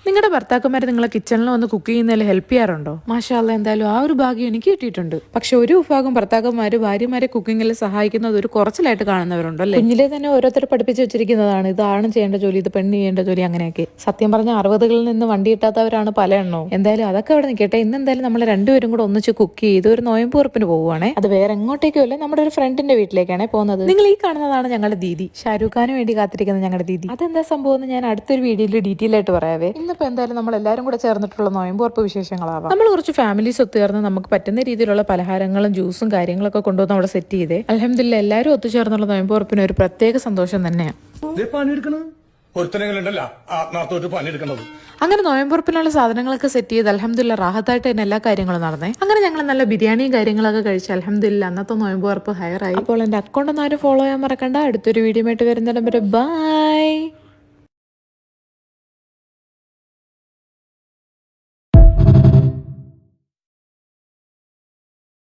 നിങ്ങളുടെ ഭർത്താക്കന്മാർ നിങ്ങളെ കിച്ചണിൽ വന്ന് കുക്ക് ചെയ്യുന്നതിൽ ഹെൽപ്പ് ചെയ്യാറുണ്ടോ? മാഷാ അല്ലാ, എന്തായാലും ആ ഒരു ഭാഗ്യം എനിക്ക് കിട്ടിയിട്ടുണ്ട്. പക്ഷെ ഒരു വിഭാഗം ഭർത്താക്കന്മാര് ഭാര്യമാരെ കുക്കിങ്ങിൽ സഹായിക്കുന്നത് ഒരു കുറച്ചിലായിട്ട് കാണുന്നവരുണ്ടല്ലേ. കുഞ്ഞിലെ തന്നെ ഓരോരുത്തർ പഠിപ്പിച്ച് വെച്ചിരിക്കുന്നതാണ്, ഇതാണ് ചെയ്യേണ്ട ജോലി, ഇത് പെണ്ണ് ചെയ്യേണ്ട ജോലി, അങ്ങനെയൊക്കെ. സത്യം പറഞ്ഞ 60കളിൽ നിന്ന് വണ്ടി കിട്ടാത്തവരാണ് പല എണ്ണവും. എന്തായാലും അതൊക്കെ അവിടെ നിൽക്കട്ടെ. ഇന്ന് എന്തായാലും നമ്മൾ രണ്ടുപേരും കൂടെ ഒന്നിച്ച് കുക്ക് ചെയ്ത് ഒരു നോയമ്പ് ഉറപ്പിന് പോവുകയാണെ. അത് വേറെ എങ്ങോട്ടേക്കും അല്ലേ, നമ്മുടെ ഒരു ഫ്രണ്ടിന്റെ വീട്ടിലേക്കാണ് പോകുന്നത്. നിങ്ങൾ ഈ കാണുന്നതാണ് ഞങ്ങളുടെ ദീദി, ഷാരൂഖ് ഖാന് വേണ്ടി കാത്തിരിക്കുന്ന ഞങ്ങളുടെ ദീദി. അതെന്താ സംഭവം എന്ന് ഞാൻ അടുത്തൊരു വീഡിയോയിൽ ഡീറ്റെയിൽ ആയിട്ട് പറയാവേ. ഇന്നിപ്പോ എന്തായാലും നമ്മൾ എല്ലാവരും കൂടെ ചേർന്നിട്ടുള്ള നോയമ്പ് ഉറപ്പ് വിശേഷങ്ങളാവാം. നമ്മൾ കുറച്ച് ഫാമിലീസ് ഒത്തുചേർന്ന് നമുക്ക് പറ്റുന്ന രീതിയിലുള്ള പലഹാരങ്ങളും ജ്യൂസും കാര്യങ്ങളൊക്കെ കൊണ്ടുവന്ന് അവിടെ സെറ്റ് ചെയ്തേ. അൽഹംദുലില്ലാ, എല്ലാവരും ഒത്തുചേർന്നുള്ള നോയമ്പ് ഉറപ്പിന് ഒരു പ്രത്യേക സന്തോഷം തന്നെയാണ്. അങ്ങനെ നോയമ്പുറപ്പിനുള്ള സാധനങ്ങളൊക്കെ സെറ്റ് ചെയ്ത് അൽഹംദുലില്ലാ റാഹത്തായിട്ട് തന്നെ എല്ലാ കാര്യങ്ങളും നടന്നേ. അങ്ങനെ ഞങ്ങൾ നല്ല ബിരിയാണിയും കാര്യങ്ങളൊക്കെ കഴിച്ച് അൽഹംദുലില്ലാ അന്നത്തെ നോയമ്പുറപ്പ് ഹയറായി. അപ്പോൾ എന്റെ അക്കൗണ്ട് ഒന്നും ആരും ഫോളോ ചെയ്യാൻ മറക്കണ്ട. അടുത്തൊരു വീഡിയോ ആയിട്ട് വരുന്നിടം വരെ ബൈ.